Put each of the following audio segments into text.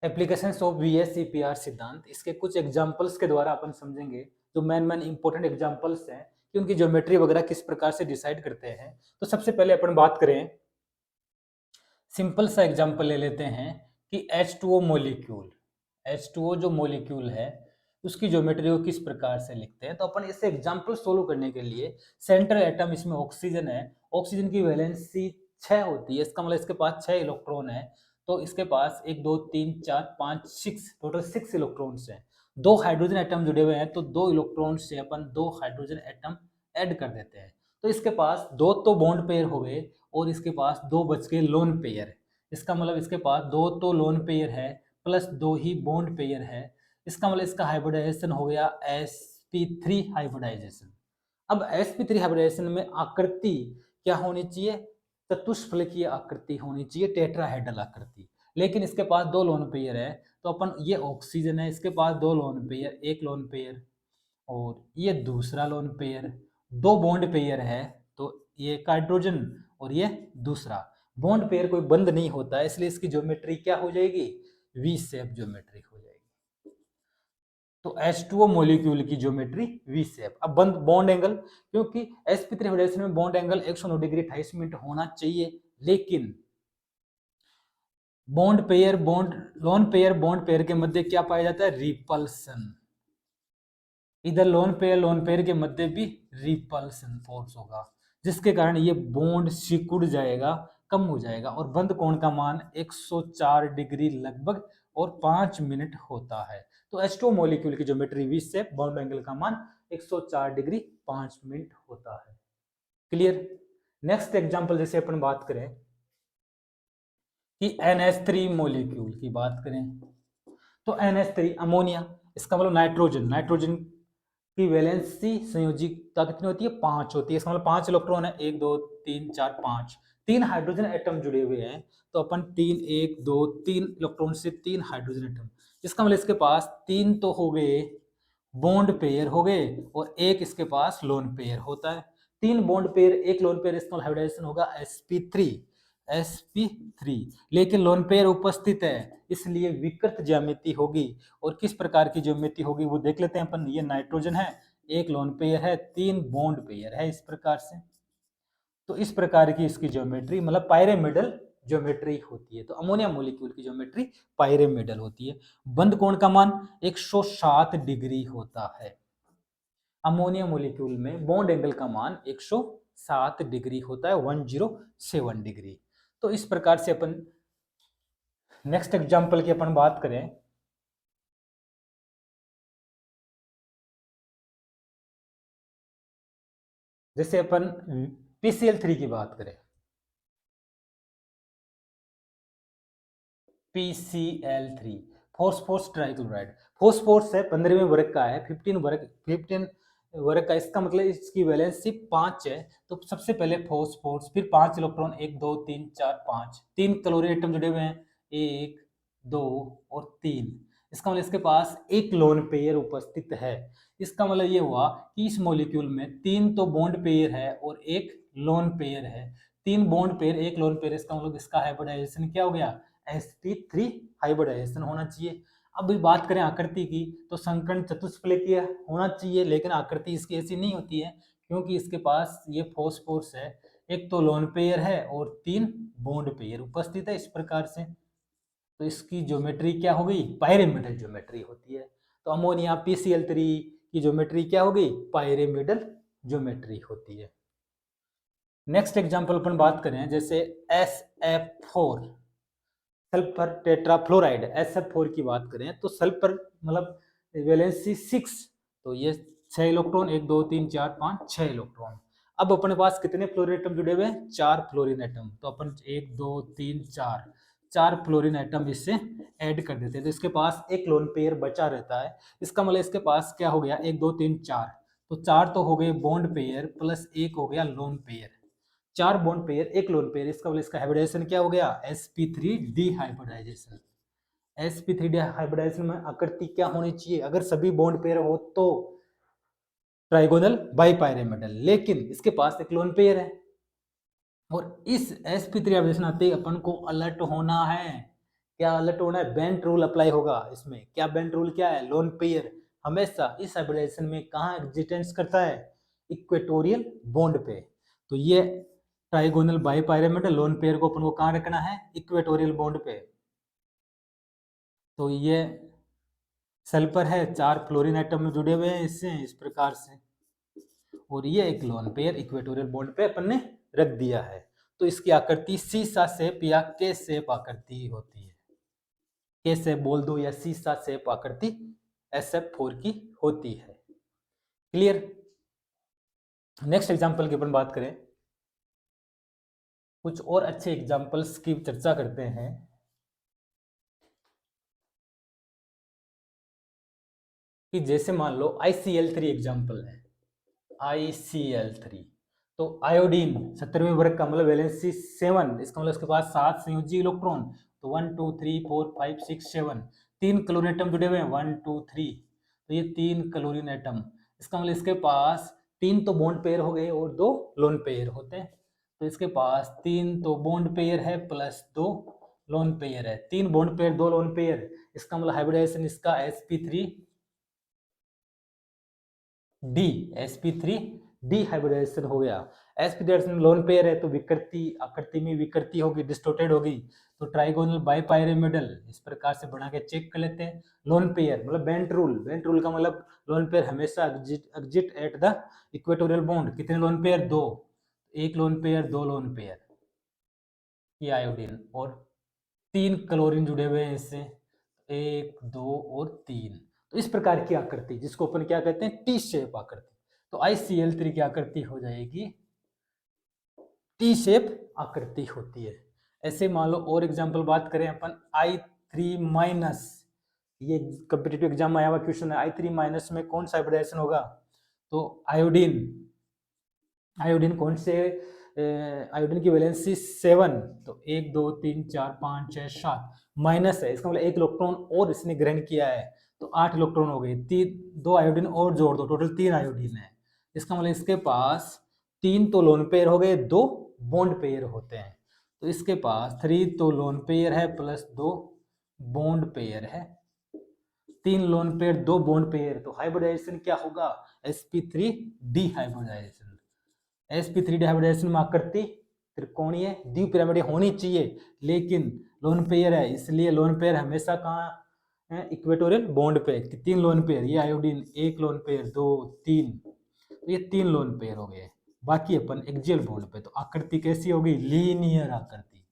Applications of VSEPR सिद्धांत, इसके कुछ एग्जांपल्स के द्वारा अपन समझेंगे। जो मेन इंपॉर्टेंट एग्जांपल्स हैं कि उनकी ज्योमेट्री वगैरह किस प्रकार से डिसाइड करते हैं। तो सबसे पहले अपन बात करें, सिंपल सा एग्जांपल ले लेते हैं कि H2O मॉलिक्यूल, H2O जो मॉलिक्यूल है उसकी ज्योमेट्री को किस प्रकार से लिखते हैं। तो अपन इसे एग्जांपल सोल्व करने के लिए, सेंट्रल एटम इसमें ऑक्सीजन है, ऑक्सीजन की वैलेंसी 6 होती है, इसका मतलब इसके पास 6 इलेक्ट्रॉन है। तो इसके पास 1 2 3 4 5 6 टोटल 6 इलेक्ट्रॉन्स हैं। दो हाइड्रोजन एटम जुड़े हुए हैं तो दो इलेक्ट्रॉन से अपन दो हाइड्रोजन एटम ऐड कर देते हैं। तो इसके पास दो तो बॉन्ड पेयर हो गए और इसके पास दो बच के लोन पेयर। इसका मतलब इसके पास दो तो लोन पेयर है प्लस दो ही बॉन्ड पेयर है। इसका मतलब इसका हाइब्रिडाइजेशन हो गया sp3 हाइब्रिडाइजेशन। अब sp3 हाइब्रिडाइजेशन में आकृति क्या होनी चाहिए? चतुष्फलकीय आकृति होनी चाहिए, टेट्राहेड्रल आकृति। लेकिन इसके पास दो लोन पेयर है, तो अपन ये ऑक्सीजन है, इसके पास दो लोन पेयर, एक लोन पेयर और ये दूसरा लोन पेयर, दो बॉन्ड पेयर है। तो ये एक हाइड्रोजन और ये दूसरा बॉन्ड पेयर कोई बंद नहीं होता है, इसलिए इसकी ज्योमेट्री क्या हो जाएगी? वी शेप ज्योमेट्री हो जाएगी। तो H2O मॉलिक्यूल की ज्योमेट्री वी शेप। अब बंद बॉन्ड एंगल, क्योंकि sp3 हाइब्रिडाइजेशन में बॉन्ड एंगल 109 डिग्री 28 मिनट होना चाहिए, लेकिन bond pair bond lone pair के मध्य क्या पाया जाता है? रिपल्सन। इधर लोन पेयर के मध्य भी रिपल्सन फोर्स होगा, जिसके कारण ये बॉन्ड सिकुड़ जाएगा, कम हो जाएगा और बंद कोण का मान 104 डिग्री लगभग और 5 मिनट होता है। तो H2O मॉलिक्यूल की geometry V shape, bond angle का मान 104 डिग्री 5 मिनट होता है। क्लियर? नेक्स्ट एग्जांपल जैसे अपन बात करें कि NH3 मॉलिक्यूल की बात करें, तो NH3 अमोनिया, इसका मतलब नाइट्रोजन की वैलेंसी संयोजिकता कितनी होती है? 5 होती है। इसका मतलब 5 इलेक्ट्रॉन है, 1 2 3 4 5, 3 हाइड्रोजन एटम जुड़े हुए हैं। तो अपन 3 1 2 3 इलेक्ट्रॉन से 3 हाइड्रोजन एटम, इसका मतलब इसके पास 3 तो हो गए बॉन्ड पेयर हो गए और एक इसके पास लोन पेयर होता है। 3 बॉन्ड पेयर, एक लोन पेयर, इसका हाइब्रिडाइजेशन होगा sp3, लेकिन लोन पेयर उपस्थित है इसलिए विकृत ज्यामिति होगी। और किस प्रकार की ज्यामिति होगी वो देख लेते हैं अपन। ये नाइट्रोजन है, एक लोन पेयर है, 3 बॉन्ड पेयर है, इस प्रकार से। तो इस प्रकार की इसकी ज्योमेट्री मतलब पायरेमिडल ज्योमेट्री होती है। तो अमोनिया मॉलिक्यूल की ज्योमेट्री पायरेमिडल होती है। बंद कोण का मान 107 डिग्री होता है। अमोनिया मॉलिक्यूल में बॉन्ड एंगल का मान 107 डिग्री होता है, 107 डिग्री। तो इस प्रकार से अपन नेक्स्ट एग्जांपल की अपन बात करें, जैसे अपन PCl3 की बात करें, PCl3 फॉस्फोरस ट्राइक्लोराइड। फॉस्फोरस है 15वें वर्ग का है, 15 वर्ग का, इसका मतलब इसकी वैलेंसी 5 है। तो सबसे पहले फॉस्फोरस, फिर 5 इलेक्ट्रॉन, 1 2 3 4 5, 3 क्लोरीन एटम जुड़े हुए हैं, 1 2 और 3। इसका मतलब इसके पास एक लोन पेयर उपस्थित है। इसका मतलब ये हुआ कि इस मॉलिक्यूल में 3 तो बॉन्ड पेयर है और एक लोन पेयर है। 3 बॉन्ड पेयर, एक लोन पेयर, इसका मतलब इसका हाइब्रिडाइजेशन क्या हो गया? sp3 हाइब्रिडाइजेशन होना चाहिए। अब बात करें आकृति की, तो संकर्ण चतुष्फलकीय होना चाहिए, लेकिन आकृति इसकी ऐसी नहीं होती है, क्योंकि इसके पास ये फॉस्फोरस है, एक तो लोन पेयर है और 3 बॉन्ड पेयर उपस्थित है, इस प्रकार से। तो इसकी ज्योमेट्री क्या हो गई? पायरेमिडल ज्योमेट्री होती है। तो अमोनिया PCl3 की ज्योमेट्री क्या हो गई? पायरेमिडल ज्योमेट्री होती है। नेक्स्ट एग्जांपल अपन बात करें, जैसे SF4 सल्फर टेट्राफ्लोराइड, SF4 की बात करें तो सल्फर मतलब वैलेंसी 6, तो ये 6 इलेक्ट्रॉन, 1 2 3 4 5 6 इलेक्ट्रॉन। अब अपने पास कितने फ्लोरीन एटम जुड़े हुए हैं? 4 फ्लोरीन एटम। तो अपन 1 2 3 4 फ्लोरीन एटम इससे ऐड कर देते हैं, तो इसके पास एक लोन पेयर बचा रहता है। इसका मतलब इसके पास क्या हो गया? 1 2 3 4, तो 4 तो हो गए बॉन्ड पेयर प्लस एक हो गया लोन पेयर। 4 बॉन्ड पेयर, एक लोन पेयर, इसका मतलब इसका हाइब्रिडाइजेशन क्या हो गया? sp3 डिहाइब्रिडाइजेशन। sp3 डिहाइब्रिडाइजेशन में आकृति क्या होनी चाहिए? अगर सभी बॉन्ड पेयर हो तो ट्राइगोनल बाइपायरेमिडल, लेकिन इसके पास एक लोन पेयर है। और इस sp3 हाइब्रिडाइजेशन आते ही अपन को अलर्ट होना है क्या अलर्ट होना है? बेंट रूल अप्लाई होगा इसमें। क्या बेंट रूल क्या है? लोन पेयर हमेशा इस हाइब्रिडाइजेशन में कहाँ एग्जिस्टेंस करता है? इक्वेटोरियल बॉन्ड पे। तो ये ट्राइगोनल बाइपायरामिड लोन पेयर को अपन को कहाँ रखना है? इक्वेटोरियल बॉन्ड पे। तो ये सल्फर है, 4 फ्लोरीन एटम जुड़े हुए हैं इससे इस प्रकार से, और ये एक लोन पेयर इक्वेटोरियल बॉन्ड पे अपन ने रख दिया है। तो इसकी आकृति सीसा शेप या के शेप आकृति होती है। के शेप बोल दो या सीसा शेप आकृति SF4 की होती है। क्लियर? नेक्स्ट एग्जांपल की अपन बात करें, कुछ और अच्छे एग्जांपल्स की चर्चा करते हैं। कि जैसे मान लो ICl3 एग्जांपल है, ICl3। तो आयोडीन 17वें वर्ग का मतलब वैलेंसी 7, इसका मतलब इसके पास 7 संयोजी इलेक्ट्रॉन। तो 1 2 3 4 5 6 7 3 क्लोरीन एटम जुड़े हुए हैं, 1 2 3। तो ये 3 क्लोरीन एटम, इसका मतलब इसके पास 3 तो बॉन्ड पेयर हो गए और 2 लोन पेयर होते हैं। तो इसके पास 3 तो बॉन्ड पेयर है प्लस 2 लोन पेयर है। 3 बॉन्ड पेयर 2 लोन पेयर, इसका मतलब हाइब्रिडाइजेशन इसका sp3 D, sp3 D hybridisation हो गया। sp3 लोन पेयर है तो विकृति आकृति में विकृति होगी, डिस्टोर्टेड होगी। तो ट्राइगोनल बाइपायरामिडल इस प्रकार से बना के चेक कर लेते हैं। लोन पेयर मतलब बेंट रूल, बेंट रूल का मतलब लोन पेयर हमेशा exit at the equatorial bond. कितने लोन पेयर? 2। एक लोन पेयर, 2 लोन पेयर, ये आयोडीन, और 3 क्लोरीन जुड़े हुए हैं इससे, 1 2 और 3। तो इस प्रकार की आकृति जिसको अपन क्या कहते हैं? टी शेप आकृति। तो ICl3 की आकृति हो जाएगी टी शेप आकृति होती है। ऐसे मान लो और एग्जांपल बात करें अपन I3-, ये कॉम्पिटिटिव एग्जाम में आया हुआ क्वेश्चन है। I3- में कौन सा हाइब्रिडाइजेशन होगा? तो आयोडीन, आयोडीन कौन से आयोडीन की वैलेंसी 7। तो 1 2 3 4 5 6 7 माइनस है, इसका मतलब 1 इलेक्ट्रॉन और इसने ग्रहण किया है, तो 8 इलेक्ट्रॉन हो गए। 2 आयोडीन और जोड़ दो, टोटल 3 आयोडीन है। इसका मतलब इसके पास 3 तो लोन पेयर हो गए, 2 बॉन्ड पेयर होते हैं। तो इसके पास 3 तो लोन पेयर है प्लस 2 बॉन्ड पेयर है। 3 लोन पेयर 2 बॉन्ड पेयर, तो हाइब्रिडाइजेशन क्या होगा? sp3 D hybridisation. sp3 D hybridisation में आकृति त्रिकोणीय द्विपिरामिडीय होनी चाहिए, लेकिन लोन पेयर है, इसलिए लोन पेयर हमेशा कहाँ है? इक्वेटोरियल बॉन्ड पे। 3 लोन पेयर, ये आयोडीन 1 लोन पेयर 2 3, तो ये 3 लोन पेयर हो गए, बाकी अपन एक्सियल बॉन्ड पे। तो आकृति कैसी होगी? लीनियर आकृति।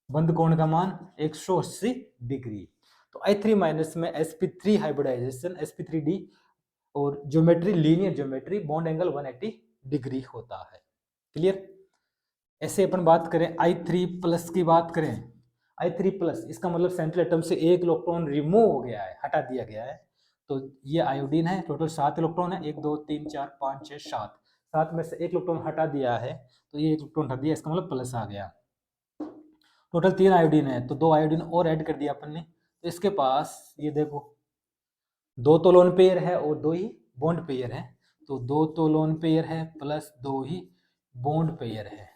बंद कोण का मान 180 डिग्री। तो I3- में sp3 हाइब्रिडाइजेशन sp3d और geometry linear geometry, bond angle 180 degree होता है। क्लियर? ऐसे अपन बात करें I3+ की बात करें, I3+, इसका मतलब सेंट्रल एटम से 1 इलेक्ट्रॉन रिमूव हो गया है, हटा दिया गया है। तो ये आयोडीन है, टोटल 7 इलेक्ट्रॉन है, 1 2 3 4 5 6 7, 7 में से 1 इलेक्ट्रॉन हटा दिया है, तो ये 1 इलेक्ट्रॉन हटा दिया, इसका मतलब प्लस आ गया। टोटल 3 आयोडीन है, तो 2 आयोडीन और ऐड कर दिया अपन ने। तो इसके पास ये देखो 2 तो लोन पेयर है और 2 ही बॉन्ड पेयर है। तो 2 तो लोन पेयर है प्लस 2 ही बॉन्ड पेयर है।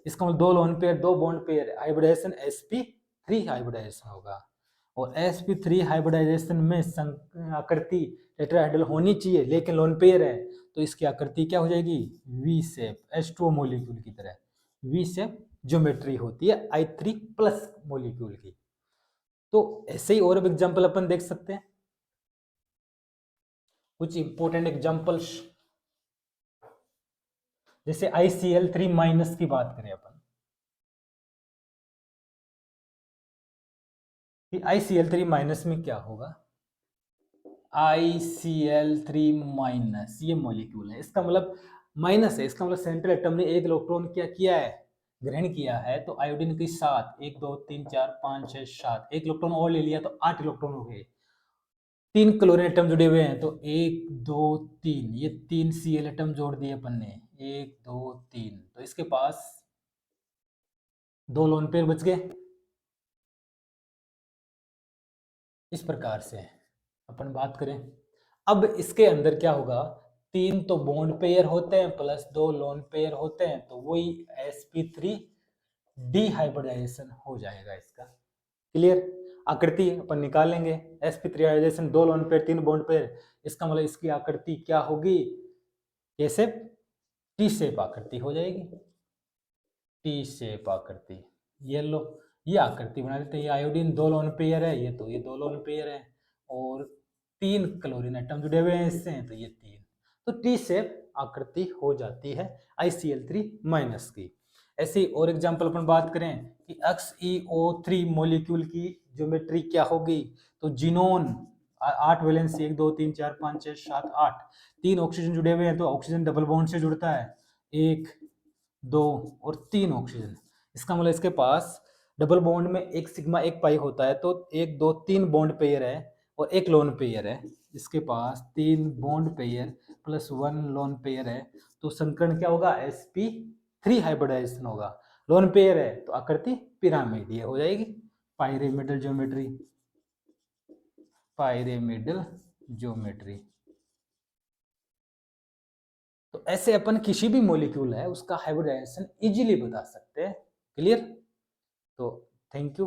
इसका मतलब 2 lone pair 2 bond pair, hybridisation sp3 hybridisation होगा। और sp3 हाइब्रिडाइजेशन में आकृति टेट्राहेड्रल होनी चाहिए, लेकिन लोन पेयर है, तो इसकी आकृति क्या हो जाएगी? वी शेप, H2O मॉलिक्यूल की तरह वी शेप ज्योमेट्री होती है I3+ मॉलिक्यूल की। तो ऐसे ही और अब एग्जांपल अपन देख सकते हैं, कुछ इंपॉर्टेंट एग्जांपल्स। जैसे ICl3- की बात करें अपन, ICl3- में क्या होगा? ICl3- ये मॉलिक्यूल है, इसका मतलब माइनस है, इसका मतलब सेंट्रल एटम ने 1 इलेक्ट्रॉन क्या किया है? ग्रहण किया है। तो आयोडीन की 7, 1 2 3 4 5 6 7, 1 इलेक्ट्रॉन और ले लिया तो 8 इलेक्ट्रॉन हो गए। 3 क्लोरीन एटम जुड़े हुए हैं, तो 1 2 3, ये 3 Cl एटम जोड़ दिए अपन ने, 1 2 3। तो इसके पास 2 लोन पेयर बच गए। इस प्रकार से अपन बात करें, अब इसके अंदर क्या होगा? 3 तो बॉन्ड पेयर होते हैं प्लस 2 लोन पेयर होते हैं, तो वही sp3 डी हाइब्रिडाइजेशन हो जाएगा इसका। क्लियर। आकृति अपन निकाल लेंगे, sp3 hybridisation 2 lone pair 3 bond pair, इसका मतलब इसकी आकृति क्या होगी, कैसे, टी शेप आकृति हो जाएगी, टी शेप आकृति। ये लो, ये आकृति बना देते हैं। ये आयोडीन 2 लोन पेयर है, ये तो ये 2 लोन पेयर है और 3 क्लोरीन एटम जुड़े हुए हैं इससे, तो ये 3, तो टी शेप आकृति हो जाती है ICl3 माइनस की। ऐसे ही और एग्जांपल अपन बात करें कि XeO3 मॉलिक्यूल की ज्योमेट्री क्या होगी, तो जिनोन 8 वैलेंसी 1 2 3 4 5 6 7 8, 3 ऑक्सीजन जुड़े हुए हैं तो ऑक्सीजन डबल बॉन्ड से जुड़ता है, 1 2 और 3 ऑक्सीजन। इसका मतलब इसके पास डबल बॉन्ड में एक सिग्मा एक पाई होता है, तो 1 2 3 बॉन्ड पेयर है और एक लोन पेयर है। इसके पास 3 bond pair plus 1 loan pair है, तो संकरण क्या होगा, sp3 हाइब्रिडाइजेशन होगा। लोन पेयर है तो आकृति पिरामिडीय हो जाएगी, पायरेमिडल ज्योमेट्री, पायरेमिडल ज्योमेट्री। तो ऐसे अपन किसी भी मॉलिक्यूल है उसका हाइब्रिडाइजेशन इजीली बता सकते हैं। क्लियर। तो थैंक यू।